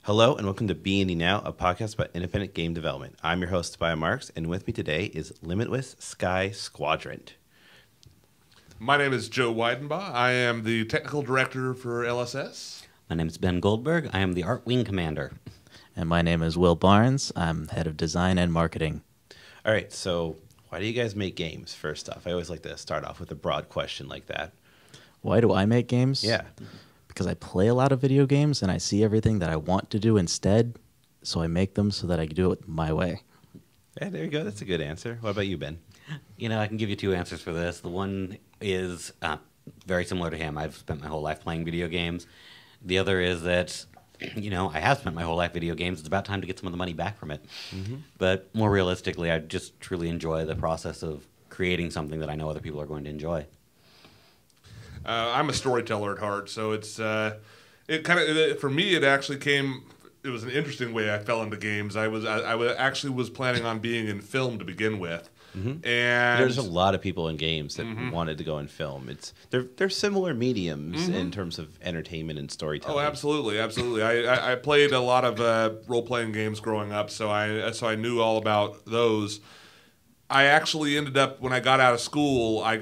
Hello and welcome to B&E Now, a podcast about independent game development. I'm your host, Tobiah Marks, and with me today is Limitless Sky Squadron. My name is Joe Weidenbaugh. I am the technical director for LSS. My name is Ben Goldberg. I am the Art Wing Commander. And my name is Will Barnes. I'm head of design and marketing. All right, so why do you guys make games, first off? I always like to start off with a broad question like that. Why do I make games? Yeah. Because I play a lot of video games and I see everything that I want to do instead, so I make them so that I can do it my way. Yeah, there you go. That's a good answer. What about you, Ben? You know, I can give you two answers for this. The one is very similar to him. I've spent my whole life playing video games. The other is that, you know, I have spent my whole life video games. It's about time to get some of the money back from it. Mm-hmm. But more realistically, I just truly enjoy the process of creating something that I know other people are going to enjoy. I'm a storyteller at heart, so it's it kind of for me. It actually came. It was an interesting way I fell into games. I actually was planning on being in film to begin with, and there's a lot of people in games that wanted to go in film. They're similar mediums in terms of entertainment and storytelling. Oh, absolutely, absolutely. I played a lot of role playing games growing up, so I knew all about those. I actually ended up, when I got out of school, I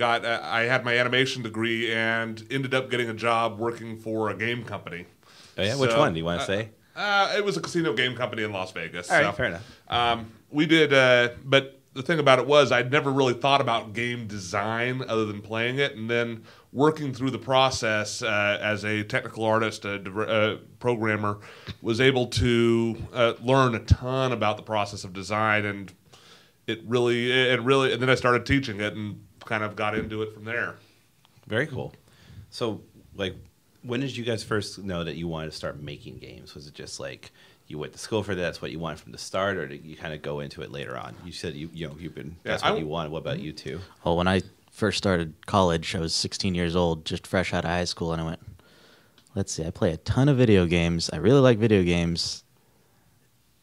had my animation degree and ended up getting a job working for a game company. Oh yeah, which one do you want to say? It was a casino game company in Las Vegas. All right, fair enough. We did, but the thing about it was I'd never really thought about game design other than playing it, and then working through the process as a technical artist, a programmer, was able to learn a ton about the process of design, and it really, and then I started teaching it and kind of got into it from there. Very cool. So, like, when did you guys first know that you wanted to start making games? Was it just like you went to school for that, that's what you wanted from the start, or did you kind of go into it later on? You said that's what you wanted. What about you two? Well, when I first started college, I was 16 years old, just fresh out of high school, and I went, let's see, I play a ton of video games. I really like video games.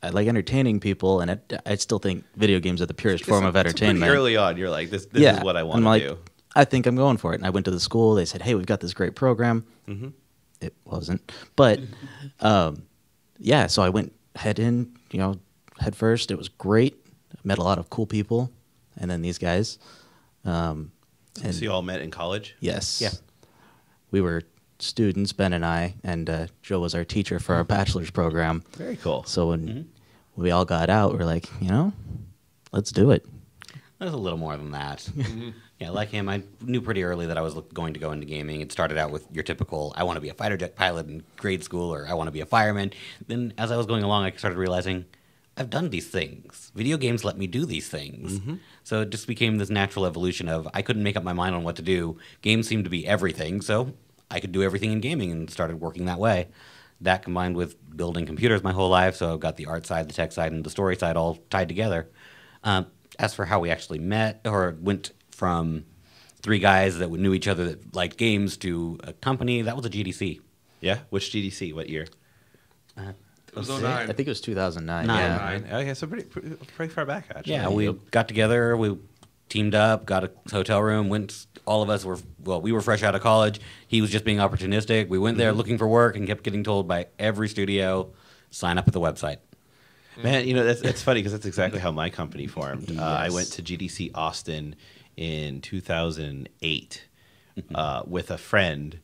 I like entertaining people, and I still think video games are the purest form of entertainment. Pretty early on, you're like, this is what I want to do. I think I'm going for it. And I went to the school. They said, hey, we've got this great program. Mm-hmm. It wasn't. But, yeah, so I went head first. It was great. I met a lot of cool people. And then these guys. So you all met in college? Yes. Yeah. We were students, Ben and I, and Joe was our teacher for our bachelor's program. Very cool. So when we all got out, we're like, let's do it. There's a little more than that. Yeah, like him, I knew pretty early that I was going to go into gaming. It started out with your typical, I want to be a fighter jet pilot in grade school, or I want to be a fireman. Then as I was going along, I started realizing I've done these things. Video games let me do these things. So it just became this natural evolution of I couldn't make up my mind on what to do. Games seemed to be everything, so I could do everything in gaming, and started working that way. That combined with building computers my whole life, so I've got the art side, the tech side, and the story side all tied together. As for how we actually met, or went from three guys that knew each other that liked games to a company, that was a GDC. Yeah? Which GDC? What year? It was 09. I think it was 2009. Nine. Yeah. Okay, so pretty far back, actually. Yeah, we got together, we teamed up, got a hotel room, all of us we were fresh out of college. He was just being opportunistic. We went there looking for work and kept getting told by every studio, sign up at the website. Man, that's funny because that's exactly how my company formed. Yes. I went to GDC Austin in 2008 with a friend,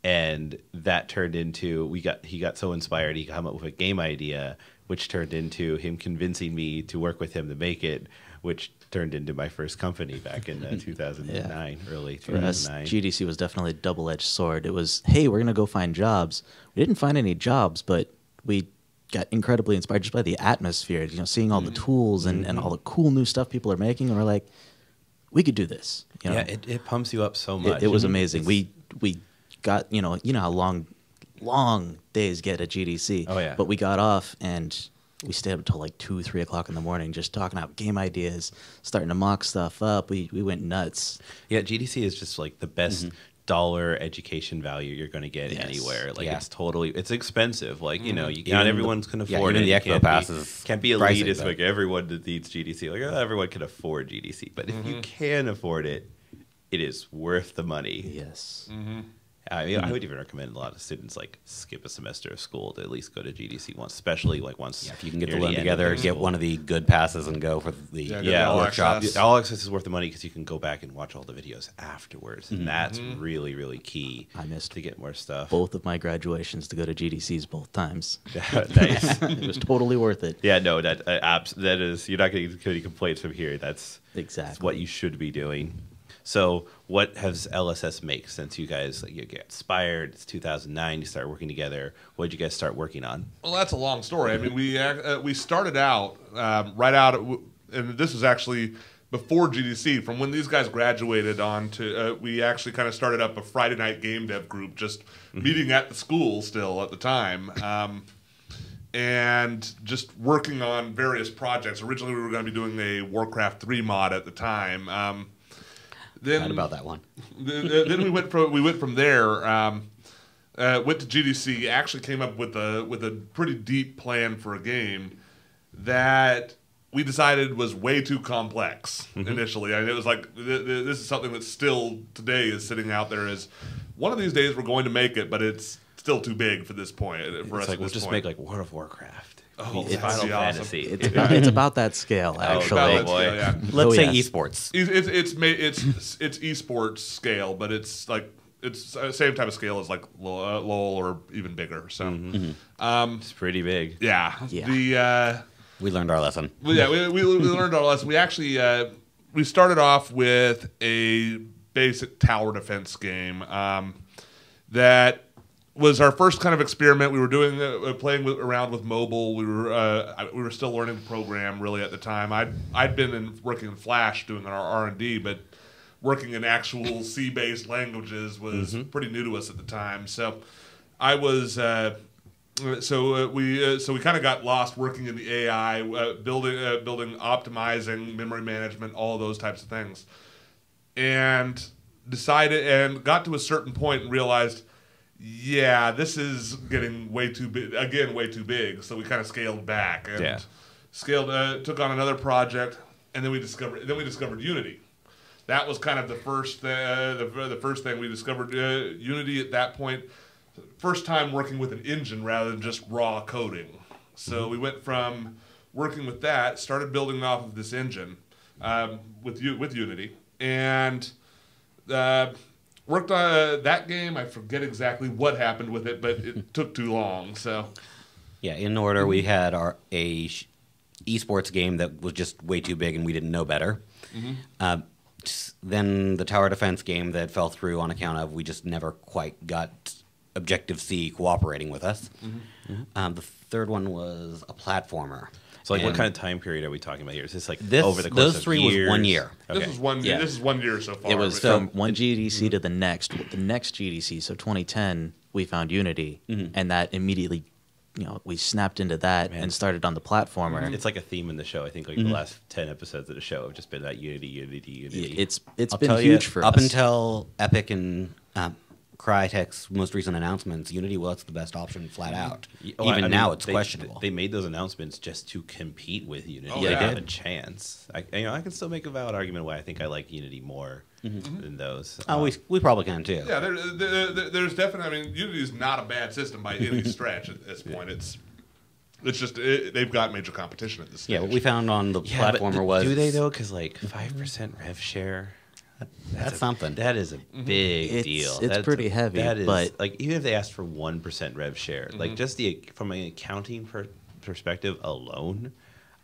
and that turned into he got so inspired he came up with a game idea, which turned into him convincing me to work with him to make it, which turned into my first company back in 2009, early 2009. For us, GDC was definitely a double-edged sword. It was, hey, we're going to go find jobs. We didn't find any jobs, but we got incredibly inspired just by the atmosphere, seeing all the tools and all the cool new stuff people are making, and we're like, we could do this. Yeah, it pumps you up so much. It was amazing. We got, how long days get at GDC. Oh, yeah. But we got off, and we stayed up until like 2, 3 o'clock in the morning just talking about game ideas, starting to mock stuff up. We went nuts. Yeah, GDC is just like the best dollar education value you're going to get anywhere. Like it's expensive. Like not everyone's can afford it. The Expo passes can't be elitist. Like everyone that needs GDC. Like everyone can afford GDC, but if you can afford it, it is worth the money. Yes. I mean, I would even recommend a lot of students like skip a semester of school to at least go to GDC once, especially like once. Yeah, if you can get near the loan end of together, their get school. one of the good passes and go for the Yeah, all workshops. access. All access is worth the money because you can go back and watch all the videos afterwards, and that's really, really key. I missed to get more stuff. both of my graduations to go to GDCs both times. Nice. It was totally worth it. Yeah, no, that that is, you're not getting any complaints from here. That's Exactly. what you should be doing. So, what has LSS make since you guys you get inspired? It's 2009. You start working together. What did you guys start working on? Well, that's a long story. I mean, we started out right out, and this was actually before GDC. From when these guys graduated on to, we actually kind of started up a Friday night game dev group, just meeting at the school still at the time, and just working on various projects. Originally, we were going to be doing a Warcraft 3 mod at the time. Then Not about that one. then we went from there. Went to GDC. Actually, came up with a pretty deep plan for a game that we decided was way too complex initially. I mean, it was like this is something that still today is sitting out there as one of these days we're going to make it, but it's still too big for this point. For us, It's like at we'll this just point. make like World of Warcraft. Oh, It's that'd Final be awesome. Fantasy. It's about that scale, actually. About that boy. scale, yeah. Let's say yes. esports. It's esports scale, but it's like it's the same type of scale as like LOL or even bigger. So, It's pretty big. yeah, Yeah. We learned our lesson. we learned our lesson. We actually we started off with a basic tower defense game that was our first kind of experiment. We were doing playing around with mobile. We were still learning to program really at the time. I'd been working in Flash doing our R&D, but working in actual C-based languages was pretty new to us at the time. So I was we kind of got lost working in the AI, building, optimizing, memory management, all of those types of things, and decided and got to a certain point and realized, yeah, this is getting way too big. Again, way too big. So we kind of scaled back and took on another project, and then we discovered Unity. That was kind of the first thing we discovered. Unity at that point, first time working with an engine rather than just raw coding. So we went from working with that, started building off of this engine with Unity, and worked on that game. I forget exactly what happened with it, but it took too long. So, Yeah, in order, we had esports game that was just way too big and we didn't know better. Then the tower defense game that fell through on account of we just never quite got Objective-C cooperating with us. The third one was a platformer. So, like, what kind of time period are we talking about here? Is this like over the course those of three years? was 1 year. this Okay. is one. Yeah. This is 1 year so far. It was but- from one GDC to the next. With the next GDC, so 2010, we found Unity, and that immediately, we snapped into that and started on the platformer. It's like a theme in the show. I think like the last 10 episodes of the show have just been that Unity. It's I'll been tell huge you, for up us. until Epic and Crytek's most recent announcements, Unity was the best option flat out. Well, I Even mean, now, it's they- questionable. They made those announcements just to compete with Unity. Oh, They yeah. have a chance. I can still make a valid argument why I think I like Unity more than those. We probably can too. Yeah, there's definitely. I mean, Unity is not a bad system by any stretch at this point. It's just they've got major competition at this stage. Yeah, what we found on the Yeah, but platformer was do they though? Because like 5% rev share. That's something. That is a big It's- deal. it's That's pretty heavy, That is but- like even if they asked for 1% rev share, like just from an accounting perspective alone,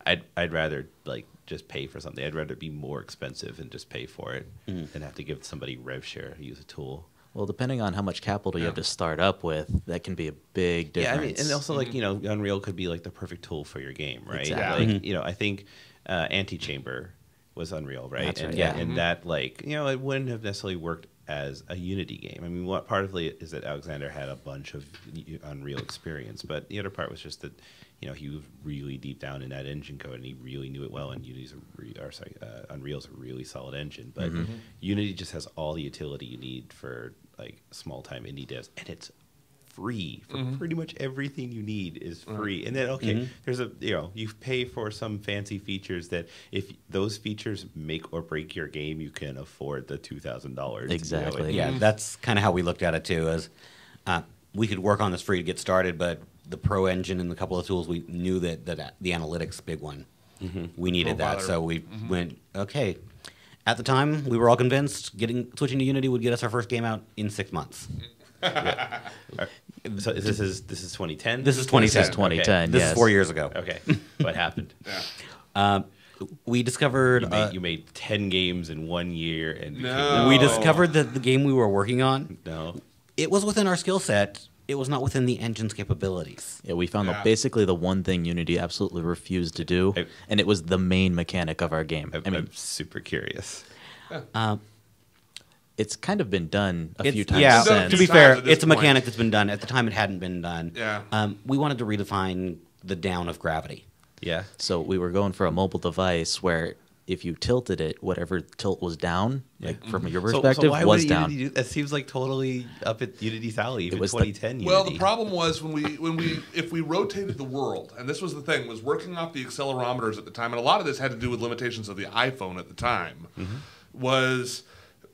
I'd rather like just pay for something. I'd rather be more expensive and just pay for it than have to give somebody rev share to use a tool. Well, depending on how much capital you have to start up with, that can be a big difference. Yeah, I mean, and also like Unreal could be like the perfect tool for your game, right? Exactly. Like I think Antichamber was Unreal, right? That's and, right, yeah. and that like it wouldn't have necessarily worked as a Unity game. I mean, what part of it is that Alexander had a bunch of Unreal experience, but the other part was just that he was really deep down in that engine code and he really knew it well. And Unreal's a really solid engine, but Unity just has all the utility you need for like small time indie devs, and it's free for pretty much everything you need is free. And then there's you pay for some fancy features that if those features make or break your game, you can afford the $2,000. Exactly. Yeah, that's kind of how we looked at it too. As we could work on this free to get started, but the Pro Engine and a couple of tools, we knew that the analytics big one, we needed that. So we went, okay. At the time, we were all convinced switching to Unity would get us our first game out in 6 months. So this is 2010. This is 2010. This is 2010. This yes. is 4 years ago. Okay, what happened? We discovered You made 10 games in 1 year, and we discovered that the game we were working on, no. it was within our skill set. It was not within the engine's capabilities. Yeah, we found basically the one thing Unity absolutely refused to do, and it was the main mechanic of our game. I'm super curious. It's kind of been done a few times Yeah, since. to be Times fair, at this it's a point. mechanic that's been done. At the time, it hadn't been done. Yeah. We wanted to redefine the down of gravity. Yeah. So we were going for a mobile device where if you tilted it, whatever tilt was down, like from your perspective, so why was would down. Unity do that? Seems like totally up at Unity's alley. Even was 2010 Well, Unity. the problem was if we rotated the world, and this was the thing, was working off the accelerometers at the time, and a lot of this had to do with limitations of the iPhone at the time, was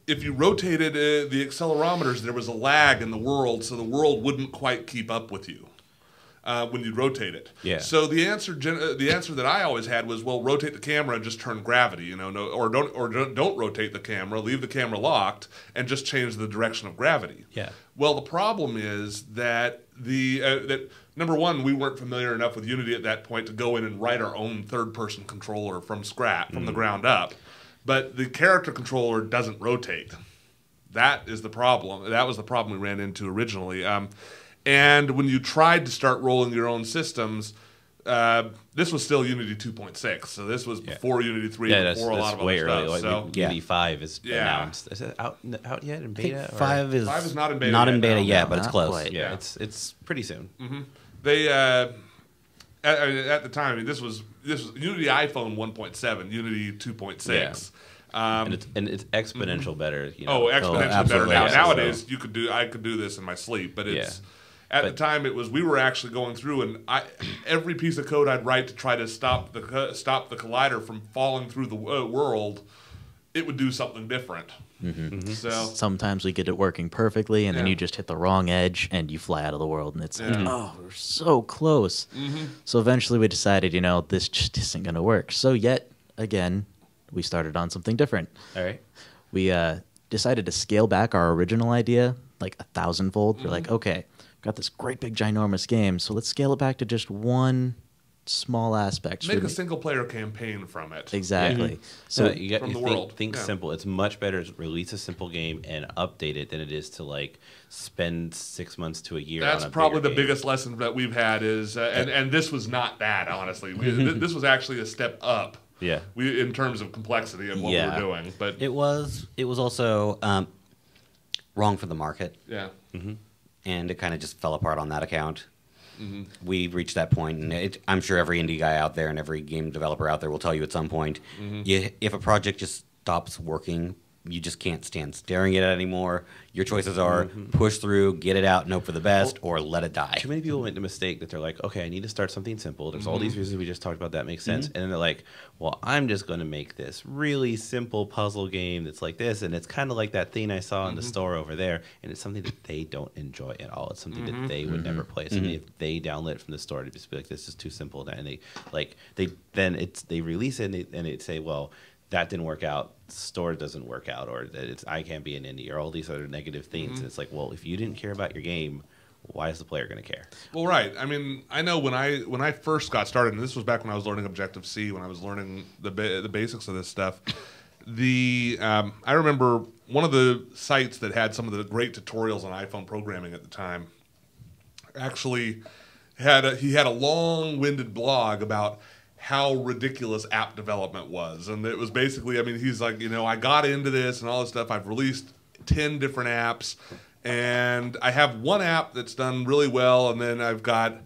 if you rotated the accelerometers, there was a lag in the world, so the world wouldn't quite keep up with you. When you rotate it, So the answer that I always had was, well, rotate the camera and just turn gravity, or don't rotate the camera, leave the camera locked, and just change the direction of gravity. Yeah. Well, the problem is that that number one, we weren't familiar enough with Unity at that point to go in and write our own third-person controller from scratch, from the ground up. But the character controller doesn't rotate. That is the problem. That was the problem we ran into originally. And when you tried to start rolling your own systems, this was still Unity 2.6. So this was before Unity 3, before a lot of way other early. stuff. Like, Unity 5 is announced. Is it out yet in beta? Or? 5 is not in beta not yet, in beta no. yet, No, but it's not close. quite. Yeah, it's pretty soon. They at the time, this was Unity iPhone 1.7, Unity 2.6. And it's exponential better. Exponentially better absolutely, now. yeah. Nowadays, I could do this in my sleep, but it's at the time we were actually going through, and every piece of code I'd write to try to stop the collider from falling through the world, it would do something different. So Sometimes we get it working perfectly, and then you just hit the wrong edge, and you fly out of the world, and it's like, oh, we're so close. So eventually we decided, this just isn't going to work. So yet again, we started on something different. All right. We decided to scale back our original idea like 1,000-fold. We're like, okay, got this great big ginormous game, so let's scale it back to just one small aspect. make a single-player campaign from it. Exactly. So So you from the think, world. think Yeah. simple. It's much better to release a simple game and update it than it is to spend 6 months to a year. That's on a probably the bigger game. biggest lesson that we've had is, and this was not that, honestly. This was actually a step up. Yeah. In terms of complexity and what we were doing, but It was also wrong for the market, and it kind of just fell apart on that account. We reached that point, and I'm sure every indie guy out there and every game developer out there will tell you at some point, if a project just stops working, you just can't stand staring at it anymore. Your choices are push through, get it out, and hope for the best, or let it die. Too many people make the mistake that they're like, okay, I need to start something simple. There's all these reasons we just talked about that make sense. And then they're like, well, I'm just going to make this really simple puzzle game that's like this. And it's kind of like that thing I saw in the store over there. And it's something that they don't enjoy at all. It's something that they would never play. Something if they download it from the store to just be like, this is too simple. And they release it and they say, well, that didn't work out, store doesn't work out, or that I can't be an indie, or all these other negative things. And it's like, well, if you didn't care about your game, why is the player going to care? well, right. I mean, I know when I first got started, and this was back when I was learning Objective C, when I was learning the basics of this stuff. I remember one of the sites that had some of the great tutorials on iPhone programming at the time. Actually, he had a long-winded blog about how ridiculous app development was. And it was basically, I mean, he's like, I got into this and all this stuff. I've released 10 different apps, and I have one app that's done really well, and then I've got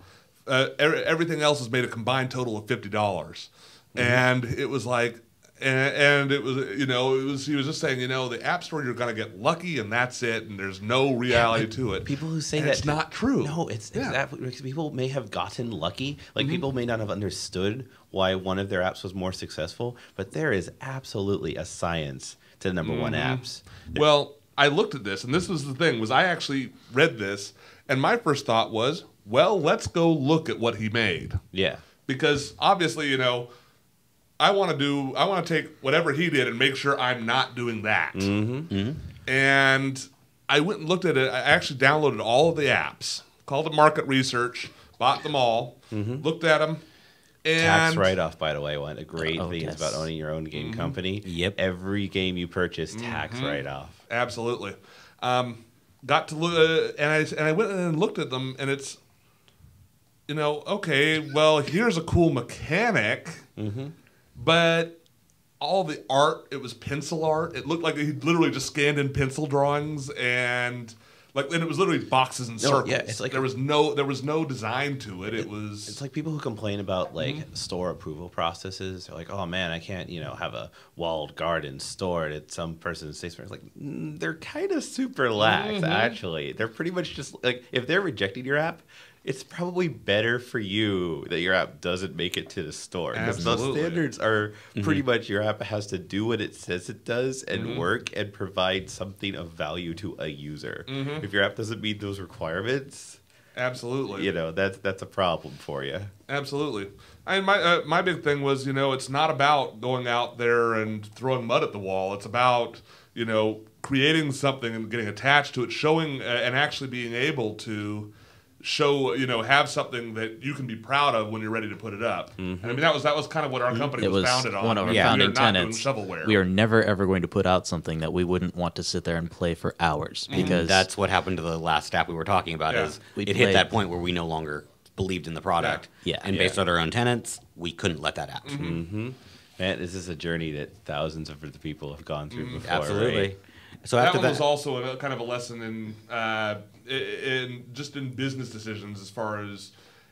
everything else has made a combined total of $50. And it was like, And it was, he was just saying, the App Store, you're going to get lucky and that's it, and there's no reality to it. People who say and that it's not true. No, it's exactly because people may have gotten lucky. Like people may not have understood why one of their apps was more successful, but there is absolutely a science to the number one apps. Well, I looked at this, and this was the thing, was I actually read this, and my first thought was, well, let's go look at what he made. Yeah. Because obviously, I want to take whatever he did and make sure I'm not doing that. And I went and looked at it. I actually downloaded all of the apps, called it market research, bought them all, looked at them. And Tax write-off, by the way, one of the great things yes. about owning your own game company. Yep. Every game you purchase, tax write-off. Absolutely. Got to look, and I went and looked at them, and it's, okay, well, here's a cool mechanic, but all the art, it was pencil art. It looked like he literally just scanned in pencil drawings, and it was literally boxes and circles. Yeah, it's like there was no design to it. It's like people who complain about store approval processes. They're like, "Oh man, I can't, have a walled garden stored at some person's basement." It's like they're kind of super lax. Actually, they're pretty much just like if they're rejecting your app, it's probably better for you that your app doesn't make it to the store. Because those standards are pretty much your app has to do what it says it does and work and provide something of value to a user. If your app doesn't meet those requirements, absolutely, that's a problem for you. Absolutely. My big thing was, it's not about going out there and throwing mud at the wall. It's about, creating something and getting attached to it, showing and actually being able to show, have something that you can be proud of when you're ready to put it up. And I mean, that was kind of what our company was founded on. One of our founding tenets. We are never ever going to put out something that we wouldn't want to sit there and play for hours, because that's what happened to the last app we were talking about. Is it hit that point where we no longer believed in the product, and based on our own tenets, we couldn't let that out. Man, this is a journey that thousands of other people have gone through before. Absolutely. Right? So that after one was also kind of a lesson in business decisions, as far as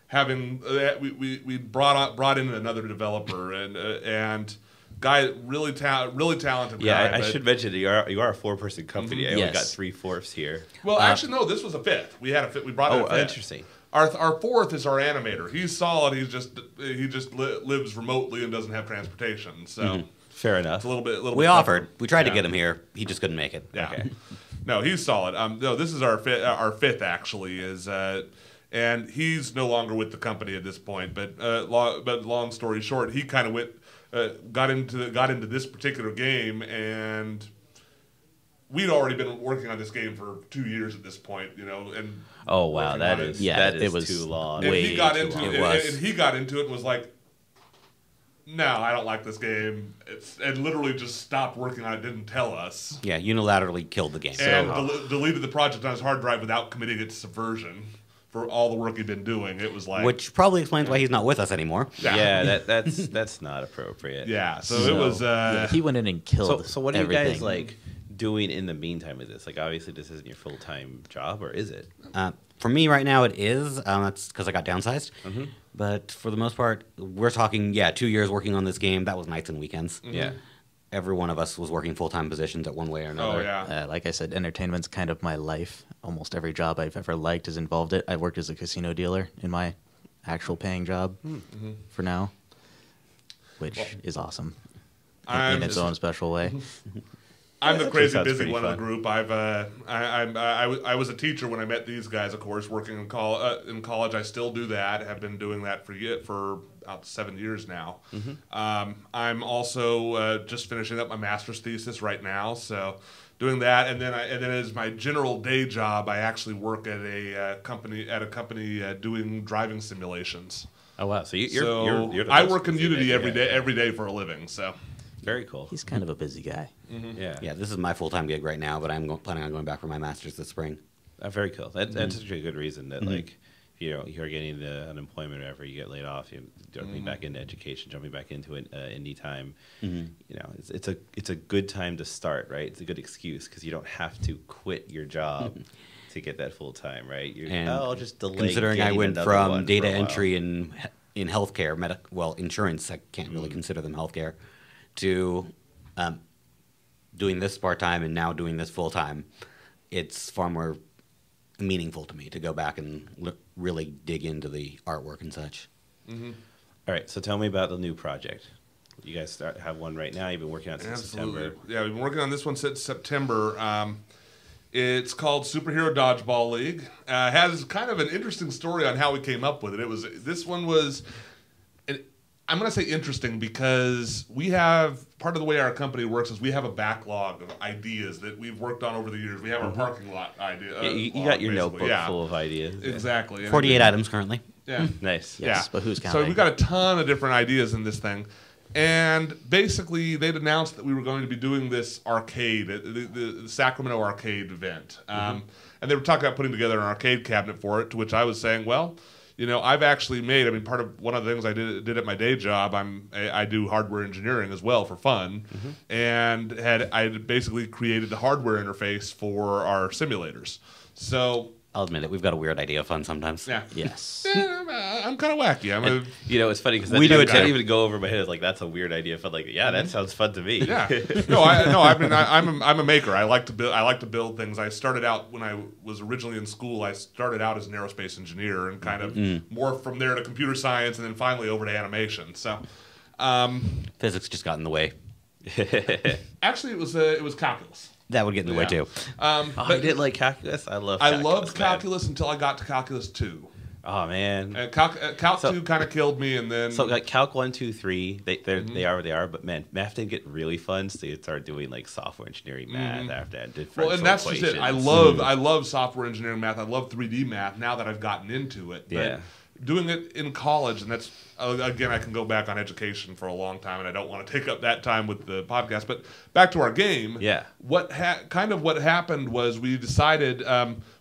having we brought in another developer and guy really talented guy. I should mention you are a 4-person company. I only got 3/4 here. Well, actually, no, this was a fifth. We had a fifth. We brought in a fifth. Interesting. Our fourth is our animator. He's solid. He just lives remotely and doesn't have transportation. So. Fair enough. It's a little bit. We offered. We tried to get him here. He just couldn't make it. Yeah. Okay. No, he's solid. No, this is our fifth actually and he's no longer with the company at this point. But long story short, he kind of got into this particular game, and we'd already been working on this game for 2 years at this point. And oh wow, that is it was too long. And he got into it. And he got into it and was like, no, I don't like this game. And literally just stopped working on it, didn't tell us. Yeah, unilaterally killed the game. And deleted the project on his hard drive without committing it to Subversion for all the work he'd been doing. It was like... Which probably explains why he's not with us anymore. Yeah, that's not appropriate. Yeah, so it was... he went in and killed So what are everything. you guys, doing in the meantime of this? Obviously this isn't your full-time job, or is it? For me right now, it is. That's because I got downsized. But for the most part, we're talking, 2 years working on this game. That was nights and weekends. Yeah. Every one of us was working full-time positions at one way or another. Oh, yeah. Like I said, entertainment's kind of my life. Almost every job I've ever liked has involved it. I've worked as a casino dealer in my actual paying job for now, which is awesome in its own special way. I'm the crazy busy pretty one fun. of the group. I was a teacher when I met these guys, of course, working in college. I still do that. Have been doing that for about 7 years now. I'm also just finishing up my master's thesis right now, so doing that. And then as my general day job, I actually work at a company doing driving simulations. Oh wow! So So you're the I most work in busy Unity guy. every day for a living. So. Very cool. He's kind of a busy guy. Yeah, this is my full-time gig right now, but I'm planning on going back for my master's this spring. Very cool. That's such a good reason that you're getting the unemployment or whatever, you get laid off, you're jumping back into education, jumping back into it any time. It's a good time to start, right? It's a good excuse because you don't have to quit your job to get that full time, right? I'll just delay. Considering I went another from one data for a while. entry in healthcare, insurance, I can't really consider them healthcare, to doing this part-time and now doing this full-time, it's far more meaningful to me to go back and really dig into the artwork and such. All right, so tell me about the new project. You guys have one right now. You've been working on it since September. Yeah, we've been working on this one since September. It's called Superhero Dodgeball League. Has kind of an interesting story on how we came up with it. This one was, I'm going to say interesting because we have, part of the way our company works is we have a backlog of ideas that we've worked on over the years. We have our parking lot idea. Yeah, you got your notebook full of ideas. Exactly. 48 items currently. Yeah. Nice. Yes, but who's counting? So we've got a ton of different ideas in this thing. And basically, they'd announced that we were going to be doing this arcade, the Sacramento arcade event. And they were talking about putting together an arcade cabinet for it, to which I was saying, well, you know, I've actually made, part of one of the things I did at my day job, I do hardware engineering as well for fun. And I basically created the hardware interface for our simulators. So I'll admit it, we've got a weird idea of fun sometimes. yeah. Yes. I'm kind of wacky. You know, it's funny because We do it can't too. even go over my head. It's like, that's a weird idea. But like, yeah, that sounds fun to me. Yeah. I'm a maker. I like to build things. I started out when I was originally in school. I started out as an aerospace engineer and kind of morphed from there to computer science and then finally over to animation. So, Physics just got in the way. actually, it was calculus. That would get in the way too. I did like calculus. I loved calculus until I got to calculus 2. Oh man. Calc 2 kind of killed me, and then So like Calc 1, 2, 3, they are what they are. But man, math didn't get really fun. So you start doing like software engineering math after that. Well, and that's just it. I love software engineering math. I love 3D math now that I've gotten into it. But Yeah. doing it in college, and that's again, I can go back on education for a long time, and I don't want to take up that time with the podcast. But back to our game. Yeah. What happened was we decided,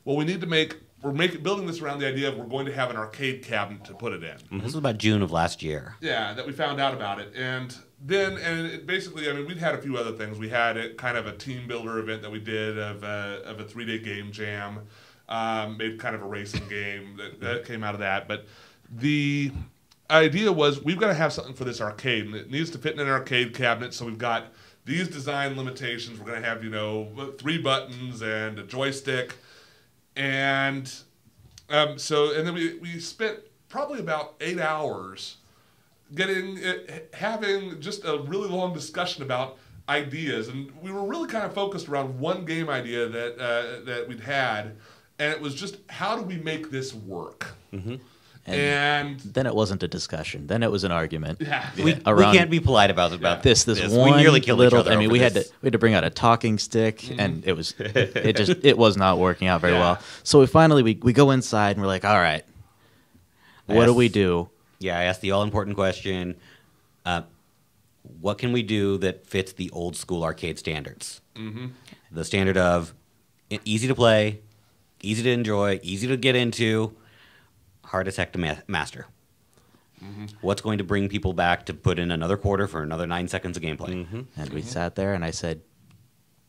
we need to building this around the idea of we're going to have an arcade cabinet to put it in. This was about June of last year. Yeah, that we found out about it. And then, basically, we'd had a few other things. We had kind of a team builder event that we did of a 3-day game jam. Made kind of a racing game that came out of that. But the idea was we've got to have something for this arcade. And it needs to fit in an arcade cabinet. So we've got these design limitations. We're going to have, 3 buttons and a joystick. And then we spent probably about 8 hours having just a really long discussion about ideas, and we were really kind of focused around one game idea that we'd had, and it was just how do we make this work? And then it wasn't a discussion. Then it was an argument. yeah, We can't be polite about This this. one we nearly killed little. each other. We over had this. to bring out a talking stick, and it was not working out very well. So we finally we go inside and we're like, all right, what do we do? Yeah, I asked the all-important question, what can we do that fits the old school arcade standards? The standard of easy to play, easy to enjoy, easy to get into, hard as heck to master. What's going to bring people back to put in another quarter for another 9 seconds of gameplay? And we sat there, and I said,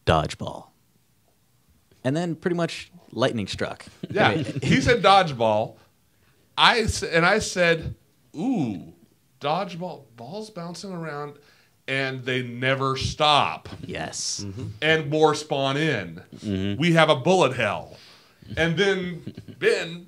Dodgeball. And then pretty much lightning struck. yeah. He said dodgeball. I said, ooh, dodgeball, balls bouncing around, and they never stop. Yes. And more spawn in. We have a bullet hell. And then Ben.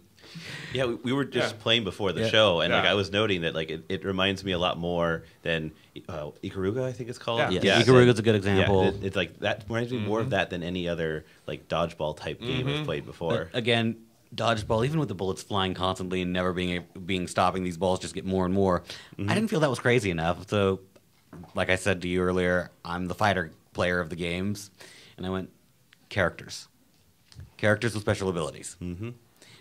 Yeah, we were just playing before the show, and like I was noting that like it reminds me a lot more than Ikaruga, I think it's called. Yeah. Yeah, Ikaruga's a good example. Yeah, it's like that reminds me more of that than any other like dodgeball type game I've played before. Again, dodgeball, even with the bullets flying constantly and never being stopping, these balls just get more and more. I didn't feel that was crazy enough. So, like I said to you earlier, I'm the fighter player of the games, and I went characters with special abilities.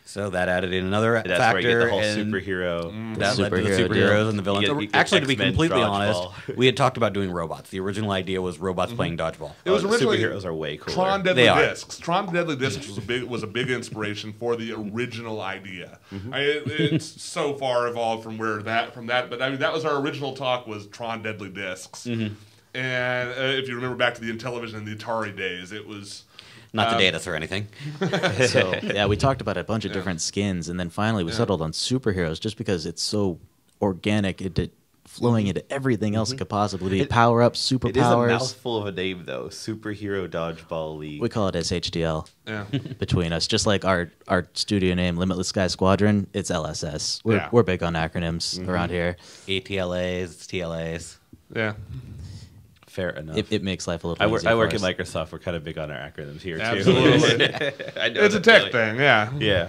So that added in another That's factor. where you get the whole and superhero. that led to the superhero superheroes deal. and the villains. You get Actually, to be X-Men completely dodgeball. honest, we had talked about doing robots. The original idea was robots playing dodgeball. It was The originally superheroes are way cooler. Tron Deadly They are. Discs. Tron Deadly Discs was a big inspiration for the original idea. It's so far evolved from that, but that was our original talk was Tron Deadly Discs. And if you remember back to the Intellivision and the Atari days, it was Not to date us or anything. So yeah, we talked about a bunch of different skins, and then finally we settled on superheroes just because it's so organic. It flowing into everything else it could possibly be. Power ups, It is a superpowers. mouthful of a name, though. Superhero Dodgeball League. We call it SHDL Yeah. between us. Just like our studio name, Limitless Sky Squadron, it's LSS. Yeah. We're big on acronyms around here. ATLAs, TLAs. Yeah. Fair enough. It makes life a little I work, easier I work for at us. Microsoft. We're kind of big on our acronyms here, too. Absolutely. I know It's a that tech feeling. thing, yeah. Yeah.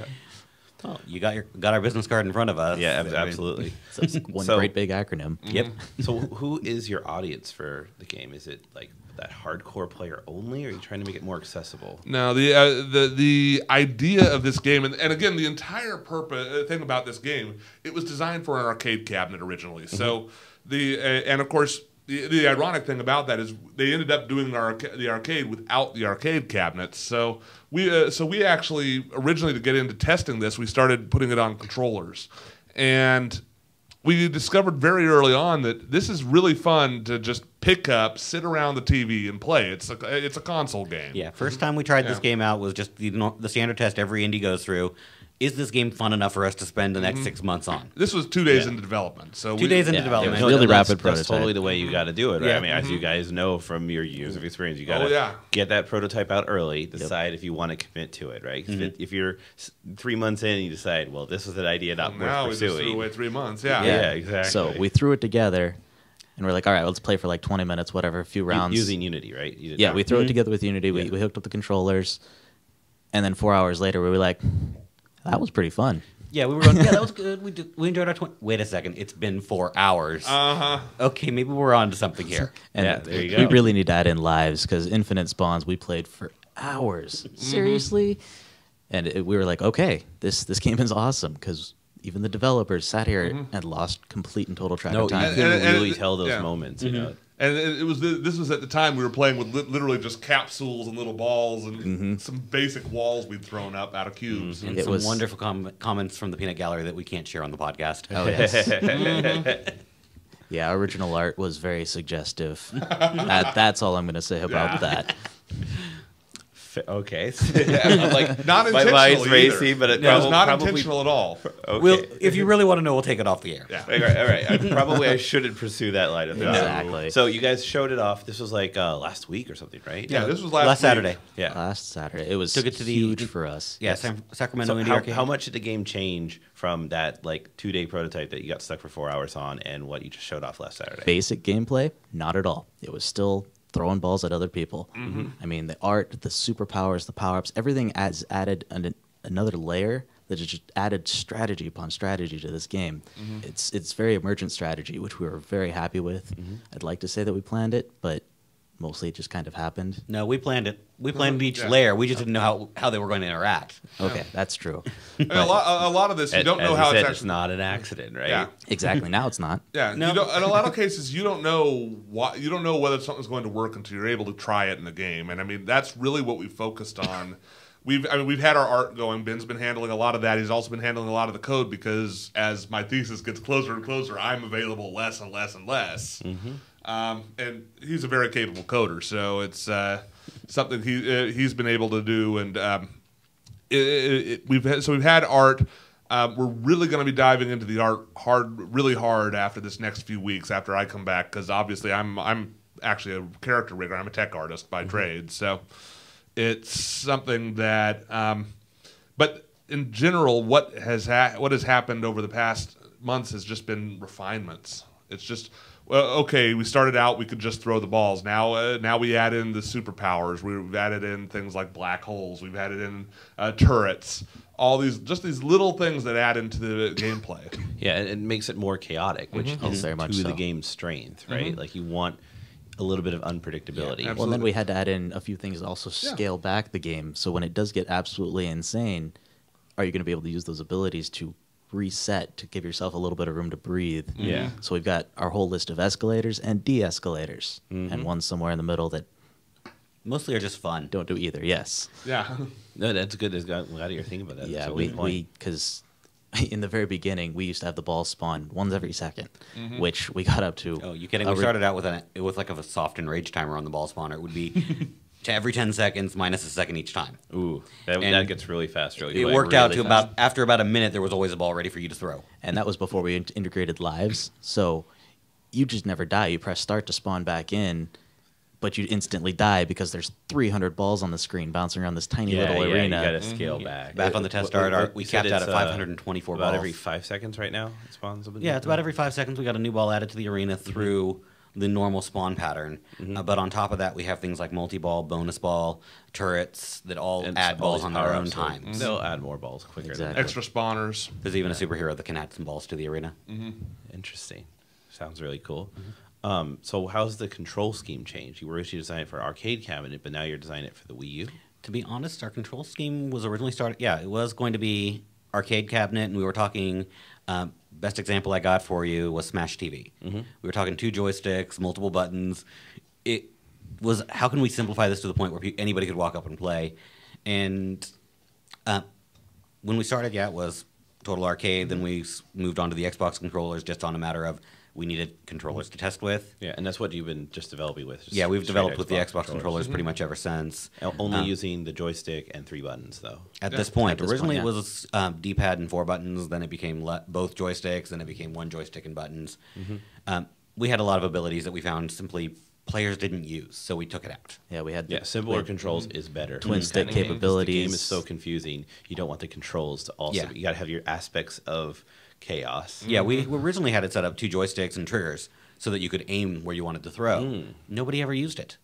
Well, you got our business card in front of us. Yeah, I mean, absolutely. So it's one So- great big acronym. Yep. So who is your audience for the game? Is it like that hardcore player only, or are you trying to make it more accessible? No, the idea of this game, and again, the entire purpose thing about this game, it was designed for an arcade cabinet originally. So and of course, the ironic thing about that is they ended up doing the arcade without the arcade cabinets. So we actually originally, to get into testing this, we started putting it on controllers, and we discovered very early on that this is really fun to just pick up, sit around the TV, and play. It's a console game. Yeah, first time we tried this Yeah. game out was just the standard test every indie goes through. Is this game fun enough for us to spend the next 6 months on? This was 2 days into development. So 2 days into Yeah, development. it was really that's- rapid That's prototype. totally the way you got to do it, right? Yeah. I mean, as you guys know from your years of experience, you got to yeah. get that prototype out early, decide if you want to commit to it, right? 'Cause if you're 3 months in and you decide, well, this is an idea not now we worth just threw pursuing. away 3 months. Yeah. Yeah, exactly. So we threw it together, and we're like, all right, let's play for like 20 minutes, whatever, a few rounds. Using Unity, right? Yeah, we threw it together with Unity. We hooked up the controllers, and then 4 hours later, we were like, that was pretty fun. Yeah, we were going, yeah, that was good. We enjoyed our 20. Wait a second, it's been 4 hours. Okay, maybe we're on to something here. And Yeah, there you we go. really need to add in lives because Infinite Spawns we played for hours. Seriously, and we were like, okay, this game is awesome because even the developers sat here and lost complete and total track No, of you time. can And- really tell those yeah. moments, you know? And this was at the time we were playing with literally just capsules and little balls and some basic walls we'd thrown up out of cubes. And It some was- wonderful comments from the Peanut Gallery that we can't share on the podcast. Oh yes. Yeah, original art was very suggestive. That's all I'm going to say about that. Okay. I'm like, Not my intentional mind's either. racing, but it It was not probably intentional at all. Okay. We'll, if you really want to know, we'll take it off the air. Yeah. All right. I shouldn't pursue that line of thought. Exactly. So you guys showed it off. This was like last week or something, right? Yeah, this was Last last Saturday. week. Yeah. Last Saturday, it was Took it to the- huge for us. Yeah, Sacramento So Indie how, Arcade. how much did the game change from that like 2-day prototype that you got stuck for 4 hours on and what you just showed off last Saturday? Basic gameplay, not at all. It was still throwing balls at other people. I mean, the art, the superpowers, the power-ups, everything adds added another layer that just added strategy upon strategy to this game. It's very emergent strategy, which we were very happy with. I'd like to say that we planned it, but mostly it just kind of happened. No, we planned it. We planned each Yeah. layer. We just didn't know how they were going to interact. Okay, that's true. And a lot of this you don't As know you how said, it's it's actually. not an accident, right? Yeah. Exactly. Now it's not. Yeah, No. you don't, in a lot of cases, you don't know you don't know whether something's going to work until you're able to try it in the game, and I mean that's really what we focused on. We've had our art going. Ben's been handling a lot of that. He's also been handling a lot of the code because as my thesis gets closer and closer, I'm available less and less and less. And he's a very capable coder, so it's something he's been able to do. And we've had art. We're really going to be diving into the art really hard after this next few weeks after I come back because obviously I'm actually a character rigger. I'm a tech artist by trade, so it's something that. But in general, what has happened over the past months has just been refinements. It's just. Well, okay, we started out, we could just throw the balls. Now we add in the superpowers. We've added in things like black holes. We've added in turrets. All these little things that add into the gameplay. Yeah, and it makes it more chaotic, which is Very much to the so. game's strength, right? Like you want a little bit of unpredictability. Yeah, Well, then Absolutely. we had to add in a few things to also scale back the game. So when it does get absolutely insane, are you going to be able to use those abilities to reset to give yourself a little bit of room to breathe? Yeah. So we've got our whole list of escalators and de-escalators, and one somewhere in the middle that Mostly are just fun. don't do either. Yes. Yeah. No, that's good. I'm glad you're thinking about that. Yeah, That's a we good point. because in the very beginning we used to have the balls spawn once every second, which we got up to. Oh, you kidding? We started out with a soft enrage timer on the ball spawner. It would be to every 10 seconds minus a second each time. Ooh, that And gets really fast, really It quick. worked out really to fast. after about a minute, there was always a ball ready for you to throw. And that was before we integrated lives. So you just never die. You press start to spawn back in, but you instantly die because there's 300 balls on the screen bouncing around this tiny little arena. You got to scale back. Back on the test start, we capped out at 524 about balls. every 5 seconds right now. It spawns. Yeah, it's about every 5 seconds we got a new ball added to the arena through the normal spawn pattern. But on top of that, we have things like multi-ball, bonus ball, turrets that all add balls on their own time. They'll add more balls quicker than that. Extra spawners. There's even a superhero that can add some balls to the arena. Interesting. Sounds really cool. So how's the control scheme changed? You were originally designing it for arcade cabinet, but now you're designing it for the Wii U? To be honest, our control scheme was originally started. Yeah, it was going to be arcade cabinet, and we were talking. Best example I got for you was Smash TV. We were talking 2 joysticks, multiple buttons. It was how can we simplify this to the point where anybody could walk up and play? And when we started, it was total arcade. Then we moved on to the Xbox controllers, just on a matter of we needed controllers to test with. Yeah, and that's what you've been just developing with. Yeah, we've developed with the Xbox controllers pretty much ever since. Only using the joystick and 3 buttons, though. At this point. Originally yeah. it was D-pad and 4 buttons. Then it became both joysticks. Then it became 1 joystick and buttons. We had a lot of abilities that we found simply players didn't use, so we took it out. Yeah, we had Simpler controls is better. twin stick The capabilities. game is so confusing. You don't want the controls to also. Yeah. You got to have your aspects of chaos. Yeah, we originally had it set up 2 joysticks and triggers so that you could aim where you wanted to throw. Nobody ever used it.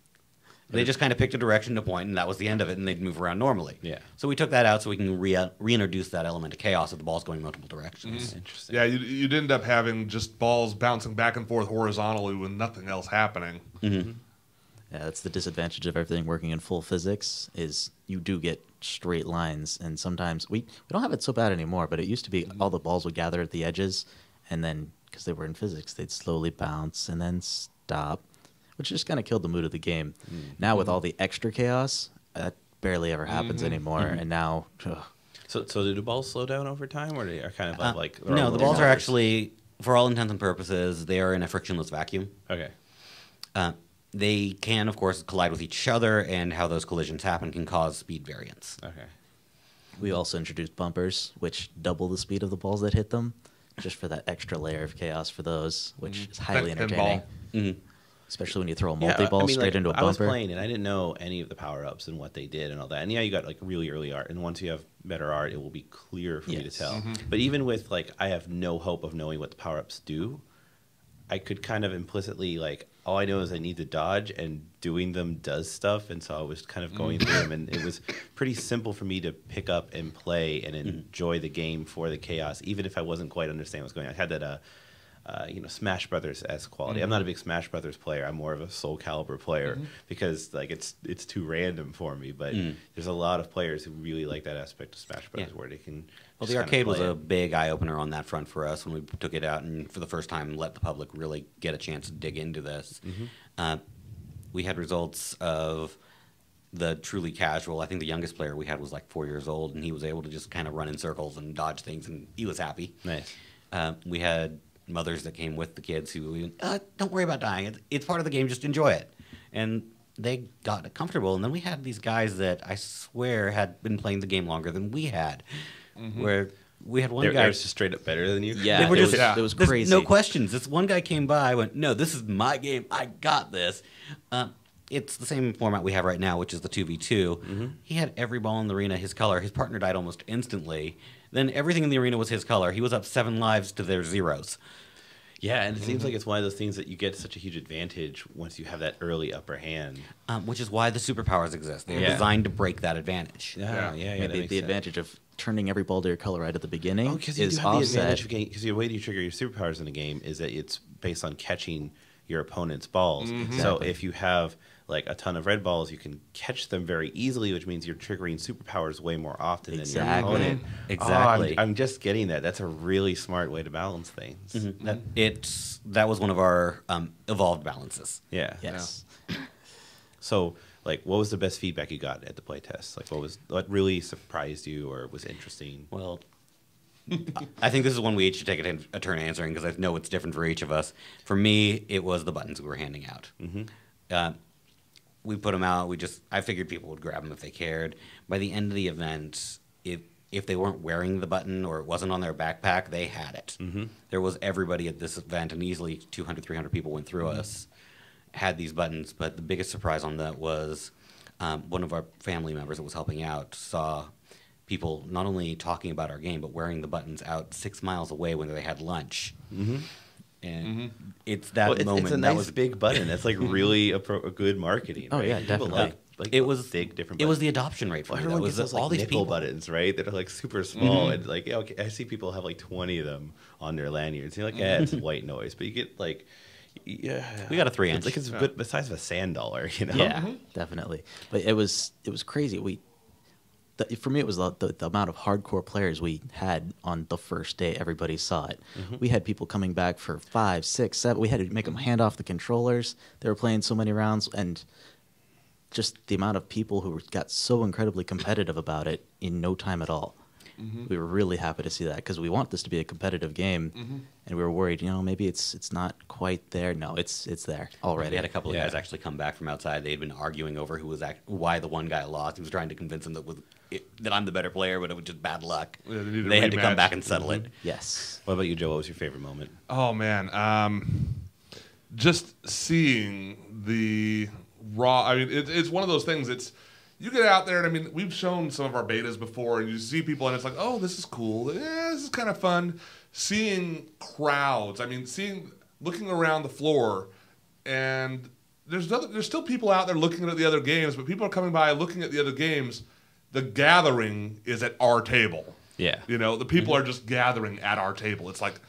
They just kind of picked a direction to point, and that was the end of it, and they'd move around normally. Yeah. So we took that out so we can reintroduce that element of chaos of the balls going multiple directions. Interesting. Yeah, you'd end up having just balls bouncing back and forth horizontally with nothing else happening. Yeah, that's the disadvantage of everything working in full physics is you do get straight lines, and sometimes we don't have it so bad anymore, but it used to be all the balls would gather at the edges, and then because they were in physics, they'd slowly bounce and then stop, which just kind of killed the mood of the game. Now with all the extra chaos, that barely ever happens anymore, and now. So do the balls slow down over time, or they are kind of like? No, the balls are actually, for all intents and purposes, they are in a frictionless vacuum. Okay. They can, of course, collide with each other, and how those collisions happen can cause speed variance. Okay. We also introduced bumpers, which double the speed of the balls that hit them, just for that extra layer of chaos for those, which is highly entertaining. Especially when you throw a multi-ball straight into a bumper. I was playing and I didn't know any of the power-ups and what they did and all that. And yeah, you got like really early art. And once you have better art, it will be clear for me to tell. But even with like, I have no hope of knowing what the power-ups do. I could kind of implicitly like, all I know is I need to dodge, and doing them does stuff. And so I was kind of going through them, and it was pretty simple for me to pick up and play and enjoy the game for the chaos, even if I wasn't quite understanding what's going on. I had that Smash Brothers-esque quality. I'm not a big Smash Brothers player. I'm more of a Soul Calibur player because like it's too random for me. But there's a lot of players who really like that aspect of Smash Brothers where they can. Well, the arcade was a big eye opener on that front for us when we took it out and for the first time let the public really get a chance to dig into this. We had results of the truly casual. I think the youngest player we had was like 4 years old, and he was able to just kind of run in circles and dodge things, and he was happy. Nice. We had mothers that came with the kids who, don't worry about dying. It's part of the game. Just enjoy it. And they got comfortable. And then we had these guys that I swear had been playing the game longer than we had, where we had one guy. They were just straight up better than you? Yeah, They were just, it was crazy. No questions. This one guy came by, I went, no, this is my game. I got this. It's the same format we have right now, which is the 2v2. He had every ball in the arena his color. His partner died almost instantly. Then everything in the arena was his color. He was up 7 lives to their 0s. Yeah, and it seems like it's one of those things that you get such a huge advantage once you have that early upper hand. Which is why the superpowers exist. They're designed to break that advantage. Maybe the advantage of turning every ball to your color right at the beginning because you is do have offset. the advantage because the way you trigger your superpowers in the game is that it's based on catching your opponent's balls. So if you have like a ton of red balls, you can catch them very easily, which means you're triggering superpowers way more often than your opponent. Exactly. I'm just getting that. That's a really smart way to balance things. That was one of our evolved balances. Yeah. Yes. So, like, what was the best feedback you got at the playtest? Like, what really surprised you or was interesting? Well, I think this is one we each should take a turn answering because I know it's different for each of us. For me, it was the buttons we were handing out. We put them out. I figured people would grab them if they cared. By the end of the event, it if they weren't wearing the button or it wasn't on their backpack, they had it. There was everybody at this event, and easily 200, 300 people went through us, had these buttons. But the biggest surprise on that was one of our family members that was helping out saw people not only talking about our game, but wearing the buttons out 6 miles away when they had lunch. And it's that moment. It's a nice big button. That's like really a good marketing. Oh, right? yeah, People definitely. like it was big different. It was buttons. the adoption rate for Well, me. everyone That gets was those all like these nickel people. buttons, right? That are like super small and like okay, I see people have like 20 of them on their lanyards. You're like, yeah, it's white noise, but you get like, yeah, We got a 3-inch. It's like it's good, the size of a sand dollar, you know? Yeah, definitely. But it was crazy. For me, it was the amount of hardcore players we had on the first day. Everybody saw it. We had people coming back for 5, 6, 7. We had to make them hand off the controllers. They were playing so many rounds, and just the amount of people who got so incredibly competitive about it in no time at all. We were really happy to see that because we want this to be a competitive game, and we were worried, maybe it's not quite there. No, it's there already. We had a couple of guys actually come back from outside. They'd been arguing over why the one guy lost. He was trying to convince him that I'm the better player, but it was just bad luck. Yeah, they needed a they had to come rematch. back and settle it. Yes. What about you, Joe? What was your favorite moment? Oh man, just seeing the raw. I mean, it's one of those things. You get out there, and I mean, we've shown some of our betas before, and you see people, and it's like, oh, this is cool. Yeah, this is kind of fun. Seeing crowds. I mean, looking around the floor, and there's still people out there looking at the other games, but people are coming by looking at the other games. The gathering is at our table. Yeah. The people are just gathering at our table. It's like,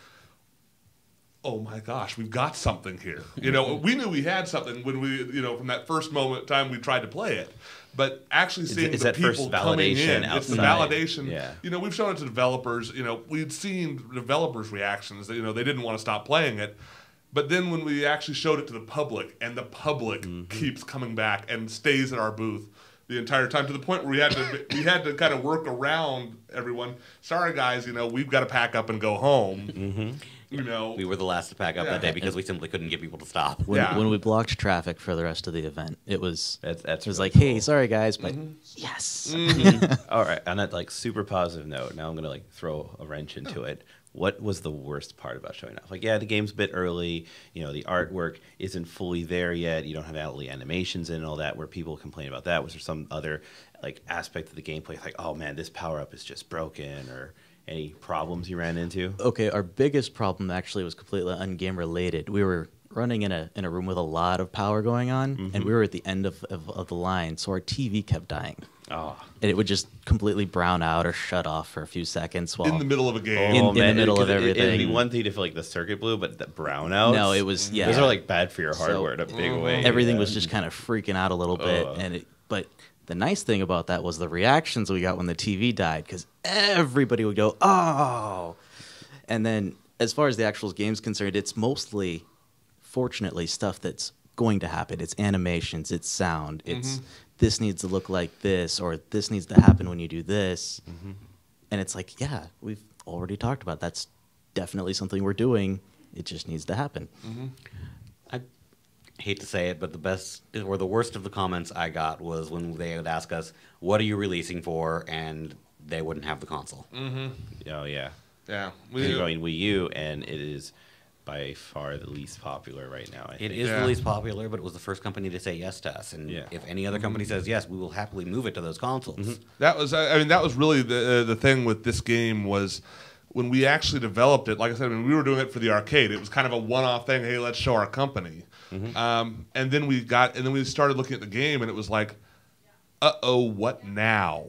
oh my gosh, we've got something here. We knew we had something when we, from that first time we tried to play it. But actually seeing it's the that first people coming validation in, it's the outside. validation. Yeah. We've shown it to developers. We'd seen developers' reactions. That, they didn't want to stop playing it. But then when we actually showed it to the public, and the public keeps coming back and stays at our booth the entire time, to the point where we had to kind of work around everyone. Sorry, guys, we've got to pack up and go home. We were the last to pack up that day because we simply couldn't get people to stop. When we blocked traffic for the rest of the event, it was That's really really hey, cool. sorry guys, but yes. All right. On that like super positive note, now I'm gonna like throw a wrench into it. What was the worst part about showing off? Like, yeah, the game's a bit early. The artwork isn't fully there yet. You don't have all the animations in and all that. Where people complain about that. Was there some other like aspect of the gameplay, like, oh man, this power up is just broken, or any problems you ran into? Okay, our biggest problem actually was completely ungame related. We were running in a room with a lot of power going on, and we were at the end of the line, so our TV kept dying. Oh, And it would just completely brown out or shut off for a few seconds while In the middle of a game. in the middle of everything. It'd be one thing to feel like the circuit blew, but the brownouts. No, it was Those are like bad for your hardware in a big way. everything Yeah. was just kind of freaking out a little bit, but the nice thing about that was the reactions we got when the TV died, because everybody would go, oh. And then as far as the actual game's concerned, it's mostly, fortunately, stuff that's going to happen. It's animations, it's sound, it's this needs to look like this, or this needs to happen when you do this. And it's like, yeah, we've already talked about that's definitely something we're doing. It just needs to happen. I hate to say it, but the best or the worst of the comments I got was when they would ask us, "What are you releasing for?" and they wouldn't have the console. Oh yeah. Yeah. You're going Wii U, and it is by far the least popular right now. I It think. is Yeah. the least popular, but it was the first company to say yes to us. And Yeah. if any other company says yes, we will happily move it to those consoles. That was really the thing with this game was when we actually developed it. Like I said, when we were doing it for the arcade, it was kind of a one-off thing. Hey, let's show our company. And then we started looking at the game, and it was like, what now?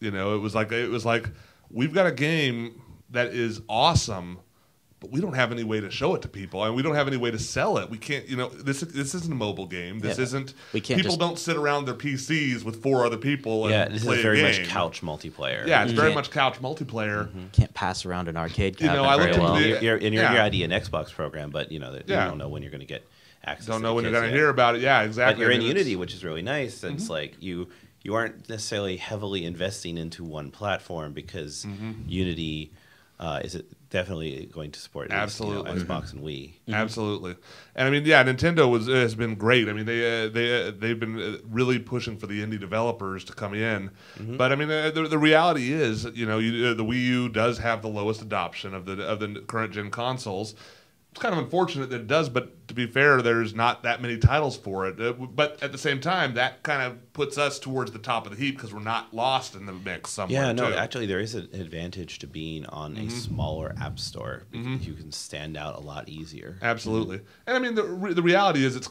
It was like we've got a game that is awesome, but we don't have any way to show it to people, and we don't have any way to sell it. We can't, this isn't a mobile game. This isn't. We can't people just- don't sit around their PCs with 4 other people Yeah, and this play is very a much game. couch multiplayer. Yeah, it's very can't- much couch multiplayer. Can't pass around an arcade You know, cabinet I very looked well. into You're in your Yeah. ID and Xbox program, but you don't know when you're going to get access. Don't to know the when you're kids going to yet. hear about it. Yeah, But exactly. you're I in mean, Unity, which is really nice. It's like you aren't necessarily heavily investing into one platform because Unity definitely going to support at least, Absolutely. Xbox and Wii. Absolutely, and I mean, yeah, Nintendo has been great. I mean, they've been really pushing for the indie developers to come in. But I mean, the reality is, the Wii U does have the lowest adoption of the current gen consoles. It's kind of unfortunate that it does, but to be fair, there's not that many titles for it. But at the same time, that kind of puts us towards the top of the heap because we're not lost in the mix somewhere. Yeah, no, too. actually, there is an advantage to being on a smaller app store because you can stand out a lot easier. Absolutely. And I mean, the reality is, it's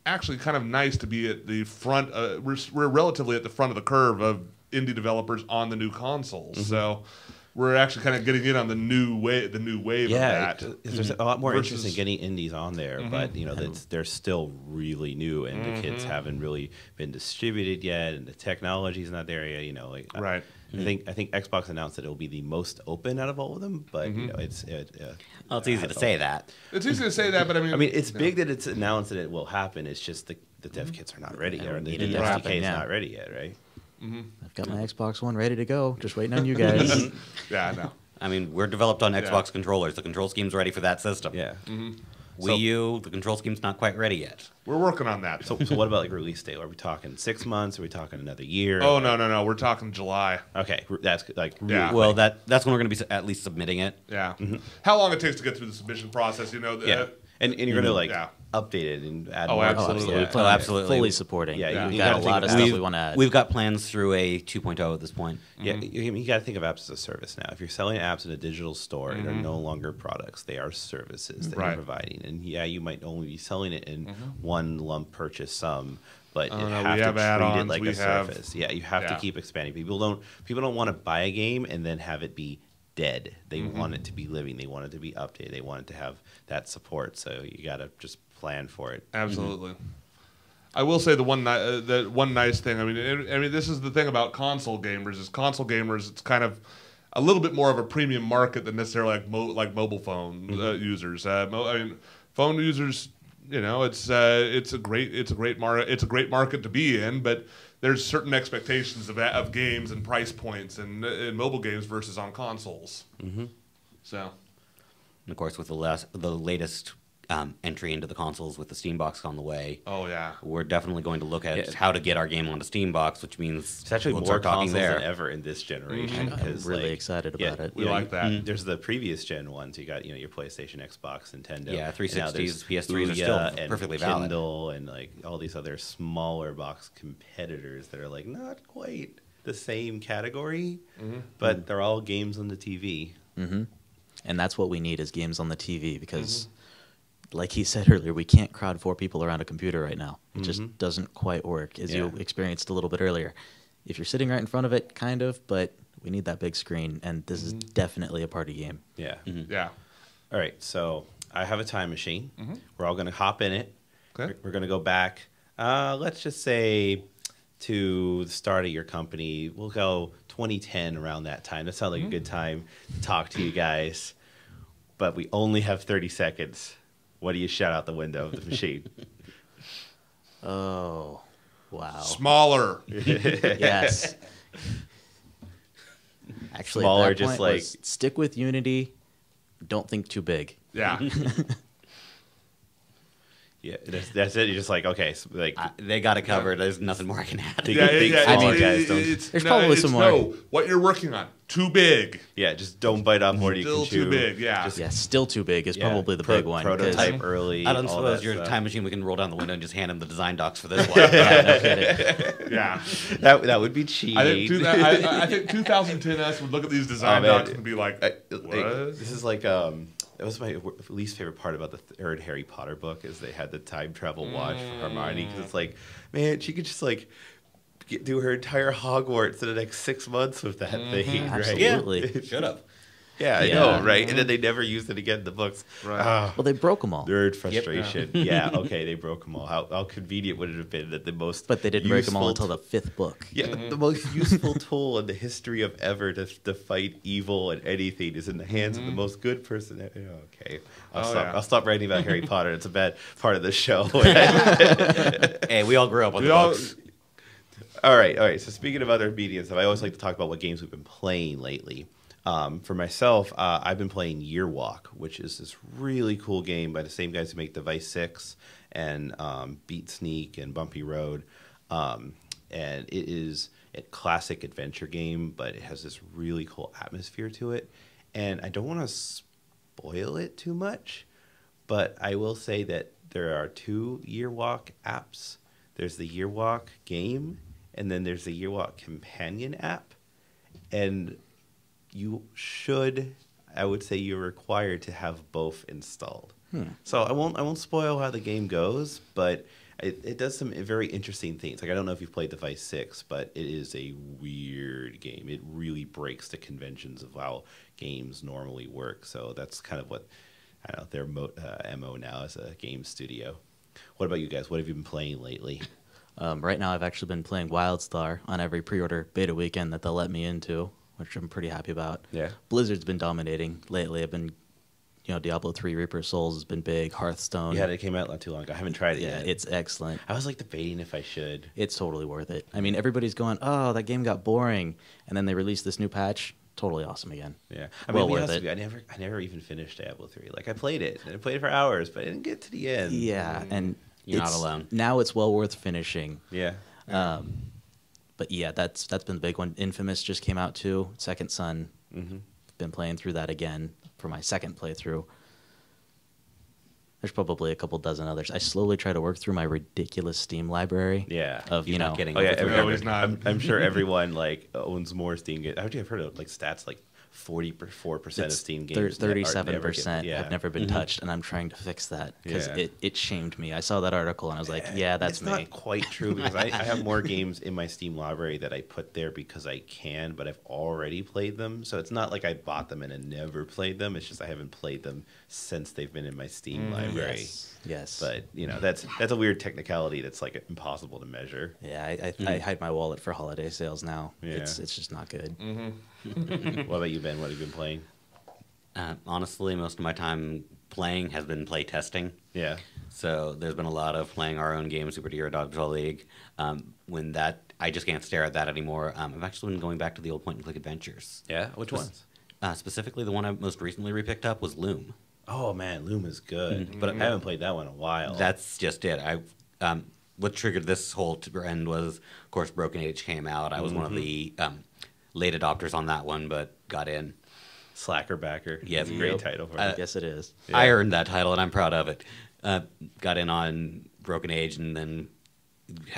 actually kind of nice to be at the front. We're relatively at the front of the curve of indie developers on the new consoles. So we're actually kind of getting in on the new wave of that. There's a lot more interest in getting indies on there, but they're still really new, and the kits haven't really been distributed yet, and the technology's not there yet. Right. I think Xbox announced that it'll be the most open out of all of them, but it's easy to say that. It's easy to say that, but I mean, it's big that it's announced that it will happen. It's just the dev kits are not ready yet, or the it to SDK happen, is yeah. not ready yet, right? I've got my Xbox One ready to go. Just waiting on you guys. yeah, I know. I mean, we're developed on Xbox controllers. The control scheme's ready for that system. Yeah. Wii U, the control scheme's not quite ready yet. We're working on that. So what about release date? Are we talking 6 months? Are we talking another year? Oh, no. We're talking July. Okay, that's really Yeah. quick. Well, that's when we're going to be at least submitting it. Yeah. How long it takes to get through the submission process, Yeah. And you're going to update it and add more. absolutely. Yeah. Oh, absolutely. Fully supporting. Yeah, We've you got gotta a think lot of about- stuff we want to add. We've got plans through a 2.0 at this point. Yeah, you got to think of apps as a service now. If you're selling apps in a digital store, they're no longer products; they are services that Right. you're providing. And yeah, you might only be selling it in one lump purchase sum, but you no, have we to have treat it add-ons, like we a have- service. Yeah, you have to Yeah. keep expanding. People don't want to buy a game and then have it be dead. They want it to be living. They want it to be updated. They want it to have that support. So you got to just plan for it. Absolutely. I will say the one nice thing. I mean, this is the thing about console gamers. It's kind of a little bit more of a premium market than necessarily like mobile phone users. Phone users. It's a great market to be in, but there's certain expectations of games and price points in mobile games versus on consoles. So, And of course, with the latest entry into the consoles with the Steam Box on the way, oh yeah, we're definitely going to look at how to get our game onto Steam Box, which means It's actually we'll more start talking consoles there. than ever in this generation. I'm 'cause, really like, excited about it. We like that. There's the previous gen ones. You got your PlayStation, Xbox, Nintendo. Yeah, and now 360s, there's PS3s are still Ouya and perfectly valid. Kindle and like all these other smaller box competitors that are like not quite the same category, but they're all games on the TV. And that's what we need is games on the TV because, like he said earlier, we can't crowd 4 people around a computer right now. It just doesn't quite work, as you experienced a little bit earlier. If you're sitting right in front of it, kind of, but we need that big screen, and this is definitely a party game. Yeah. yeah. All right, so I have a time machine. We're all going to hop in it. Okay. We're going to go back, let's just say, to the start of your company. We'll go 2010 around that time. That sounds like a good time to talk to you guys. But we only have 30 seconds. What do you shout out the window of the machine? Oh, wow. Smaller. Yes. Actually, Smaller, at that just point was stick with Unity. Don't think too big. Yeah. Yeah, that's it. You're just like, okay, so like They got it covered. There's nothing more I can add. Think- Yeah, think yeah, small, it's- guys. Don't, There's probably some more. No, what you're working on, too big. yeah, just don't bite off more than you Still can chew. too big, yeah. Just, Yeah, still too big is yeah, probably the big one. 'cause- Prototype early. I don't all suppose that your stuff. time machine, we can roll down the window and just hand him the design docs for this one. Yeah, no kidding. Yeah. That would be cheap. I think 2010 us would look at these design man. docs and be like, what? This is like that was my least favorite part about the third Harry Potter book is they had the time travel watch for Hermione because it's like, man, she could just like do her entire Hogwarts in the next 6 months with that thing, right? Absolutely. Shut up. Yeah, I Yeah. know, right? And then they never used it again in the books. Right. Ah, Well, they broke them all. nerd frustration. Yeah, okay, they broke them all. How convenient would it have been that the most But they didn't break them all useful until the 5th book. Yeah, the most useful tool in the history of ever to fight evil and anything is in the hands of the most good person. Okay, I'll stop writing about Harry Potter. It's a bad part of the show. Hey, we all grew up with We the all- books. All right. So speaking of other media and stuff, I always like to talk about what games we've been playing lately. For myself, I've been playing Year Walk, which is this really cool game by the same guys who make Device 6 and Beat Sneak and Bumpy Road. And it is a classic adventure game, but it has this really cool atmosphere to it. And I don't want to spoil it too much, but I will say that there are 2 Year Walk apps. There's the Year Walk game, and then there's the Year Walk companion app. And you should, I would say you're required to have both installed. So I won't spoil how the game goes, but it does some very interesting things. Like, I don't know if you've played Device 6, but it is a weird game. It really breaks the conventions of how games normally work. So that's kind of what, I don't know, their MO now as a game studio. What about you guys? What have you been playing lately? Right now, I've actually been playing WildStar on every pre-order beta weekend that they'll let me into, which I'm pretty happy about. Yeah. Blizzard's been dominating lately. I've been, Diablo 3 Reaper of Souls has been big. Hearthstone. Yeah, it came out not too long ago. I haven't tried it yet. Yeah, it's excellent. I was like debating if I should. It's totally worth it. I mean, everybody's going, oh, that game got boring, and then they released this new patch. Totally awesome again. Yeah, Well to be worth honest it. with you, I never even finished Diablo 3. Like, I played it, and I played it for hours, but I didn't get to the end. Yeah, and You're not alone. Now it's well worth finishing. Yeah. But yeah, that's been the big one. Infamous just came out too. Second Son. Been playing through that again for my second playthrough. There's probably a couple dozen others. I slowly try to work through my ridiculous Steam library. Yeah. Of He's not getting Oh yeah, over No, he's not. I'm sure everyone like owns more Steam games. Actually, I've heard of like stats like 44% of Steam games. 37% Yeah. have never been touched, and I'm trying to fix that because Yeah. it shamed me. I saw that article and I was like, yeah, that's it's me. not quite true because I have more games in my Steam library that I put there because I can, but I've already played them. So it's not like I bought them and I never played them. It's just I haven't played them since they've been in my Steam library. Yes. But that's a weird technicality that's like impossible to measure. Yeah, I hide my wallet for holiday sales now. Yeah. It's just not good. What about you, Ben? What have you been playing? Honestly, most of my time playing has been play testing. Yeah. So there's been a lot of playing our own game, Superhero Dodgeball League. When that, I just can't stare at that anymore. I've actually been going back to the old point-and-click adventures. Yeah? Which ones? Specifically, the one I most recently repicked up was Loom. Oh, man, Loom is good. But I haven't played that one in a while. That's just it. What triggered this whole trend was, of course, Broken Age came out. I was one of the late adopters on that one, but got in. Slacker Backer. Yeah, It's a great title for it. Yes, it is. Yeah. I earned that title, and I'm proud of it. Got in on Broken Age, and then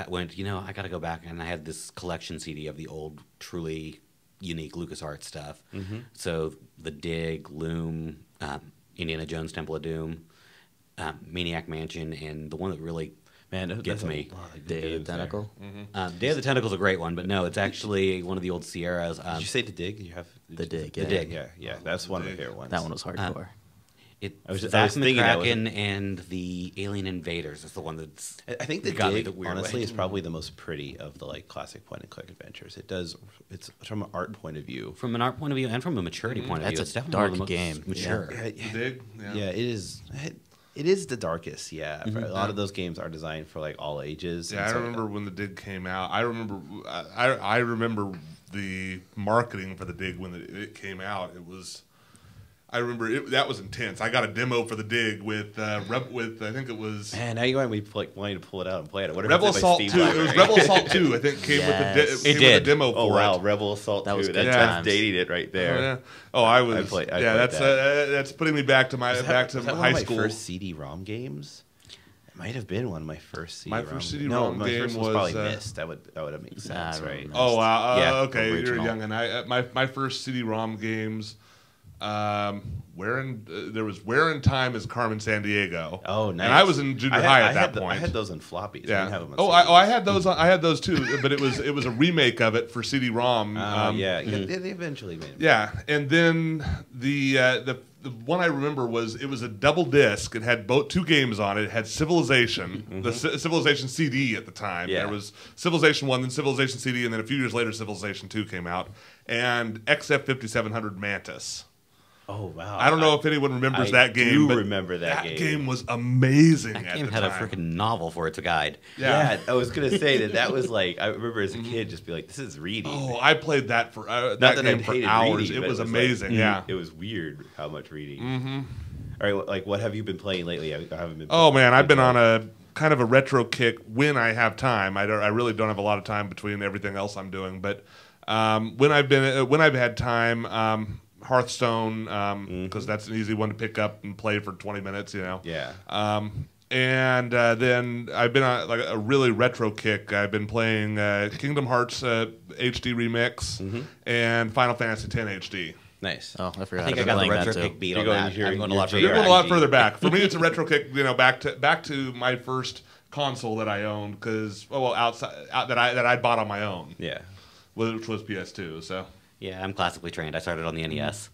went, I got to go back. And I had this collection CD of the old, truly unique LucasArts stuff. So The Dig, Loom, Indiana Jones Temple of Doom, Maniac Mansion, and the one that really gets me. Day of the Tentacle. Day of the Tentacle is a great one, but no, it's actually one of the old Sierras. Did you say The Dig? You have The Dig, The yeah. Dig. Yeah. That's one of my favorite ones. That one was hardcore. I was Zack thinking that was McCracken and the Alien Invaders is the one that's. I think The got me Dig, the weird honestly, way. is probably the most pretty of the like classic point-and-click adventures. It's from an art point of view. From an art point of view and from a maturity point of view, That's it's a definitely one of the dark most game. mature. Yeah, The Dig? yeah, it is. It is the darkest. Yeah, a lot of those games are designed for like all ages. Yeah, and I so- remember when The Dig came out. I remember the marketing for The Dig when it came out. I remember that was intense. I got a demo for The Dig with I think it was Man, now you want me wanting to pull it out and play it. What if Rebel it's in my Assault Steam 2. It library? was Rebel Assault 2. I think came Yes. with It did. a demo for Oh wow, it. Rebel Assault That 2. was good That's times. dating it right there. Oh, yeah. Oh, I was. I played that's putting me back to Was back that to one high of my school. first CD-ROM games? It might have been one of my first CD-ROM. My first no, CD-ROM my game first was was, probably Mist. That would have made sense, I don't right? remember. Oh wow! Yeah, Okay, you're original. young, and my first CD-ROM games. Where in Time is Carmen Sandiego. Oh, nice. And I was in junior high at that point. I had those on floppies. I Yeah. didn't have them on Oh, CDs. I had those. I had those too, but it was a remake of it for CD-ROM. Yeah, they eventually made them. Yeah, and then the one I remember was it was a double disc. It had two games on it. It had Civilization, the Civilization CD at the time. Yeah. There was Civilization 1, then Civilization CD, and then a few years later Civilization 2 came out, and XF5700 Mantis. Oh wow! I don't know if anyone remembers that game. I do but remember that game. That game was amazing. That at game the had time. a freaking novel for its guide. Yeah, I was gonna say that was like I remember as a kid just be like, this is reading. Oh, I played that for Not that that game I for hated hours. reading, It but was like, amazing. Yeah. it was weird how much reading. Mm-hmm. All right, like what have you been playing lately? I haven't been. Oh man, I've been on a kind of a retro kick when I have time. I really don't have a lot of time between everything else I'm doing, but when I've had time. Hearthstone, because that's an easy one to pick up and play for 20 minutes, you know. Yeah. And then I've been on like a really retro kick. I've been playing Kingdom Hearts HD Remix and Final Fantasy X HD. Nice. Oh, I forgot. I think I I've been got the playing retro that kick too. beat You're on going- that. you're- I'm going a you're lot J- You're further going a lot back. further back. For me, it's a retro kick. You know, back to my first console that I owned because that I bought on my own, Yeah. which was PS2. So Yeah, I'm classically trained. I started on the NES.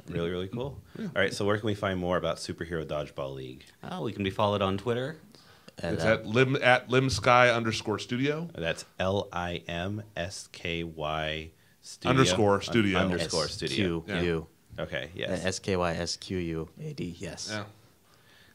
Really, really cool. All right, so where can we find more about Superhero Dodgeball League? Oh, we can be followed on Twitter. And, it's at limsky_studio. That's LIMSKY studio Underscore studio. Underscore studio. SQU. Okay. Yes. SKYSQUAD. Yes. Yeah.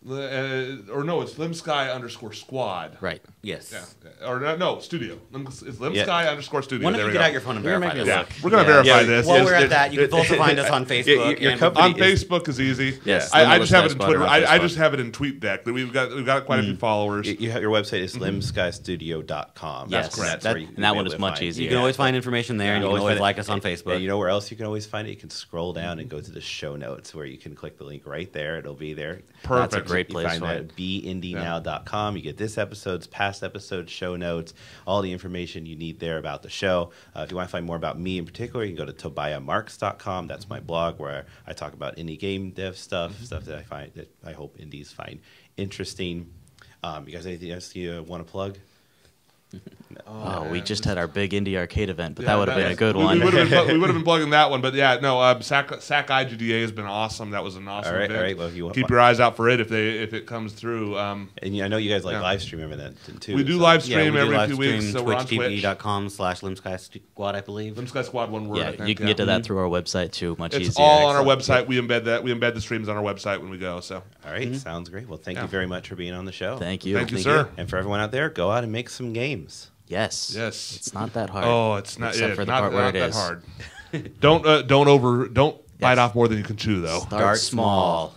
Or no, it's limsky_squad. Right. Yes. Yeah. Or no, studio. It's limsky_studio. Why don't There you we get go. out your phone and You're verify making this? it Yeah, look. we're gonna Yeah. verify Yeah, this. While we're at that, you can also find us on Your Facebook. and company On is- Facebook is easy. Yes, I Limitless just have it Sky in Twitter. Squadron on I Facebook. just have it in TweetDeck. We've got quite a few followers. Your website is limskystudio.com. Yes, That's that- where you can and that be one able is to much find- easier. You can always find information there, and you can always find it- like us on Facebook. And you know where else you can always find it? You can scroll down and go to the show notes where you can click the link right there. It'll be there. Perfect. That's a great You place find for that it. at beindynow.com. You get this episode's, past episodes, show notes, all the information you need there about the show. If you want to find more about me in particular, you can go to tobiahmarks.com. That's my blog where I talk about indie game dev stuff that I hope indies find interesting. You guys, anything else you want to plug? Oh, we just had our big indie arcade event, but Yeah, that would have been a good we one. would have been plugging that one, but yeah, no. SAC IGDA has been awesome. That was an awesome event. All right. Well, if you want, Keep your eyes out for it if it comes through. and I know you guys like Yeah. live stream that too. We do so- live Yeah, stream we do every live few weeks, stream so we're on Twitch. twitch.tv.com/limsky_squad, I believe. Limsky Squad, one word. Yeah, I think, you can get to that through our website too. Much It's easier. all on our Excellent. website. We embed the streams on our website when we go. So All right, sounds great. Well, thank Yeah. you very much for being on the show. Thank you. Thank you, sir. And for everyone out there, go out and make some games. Yes. Yes. It's not that hard. Oh, it's not. Except Yeah, for the not, part where not it that is. hard. Don't bite off more than you can chew, though. Start small.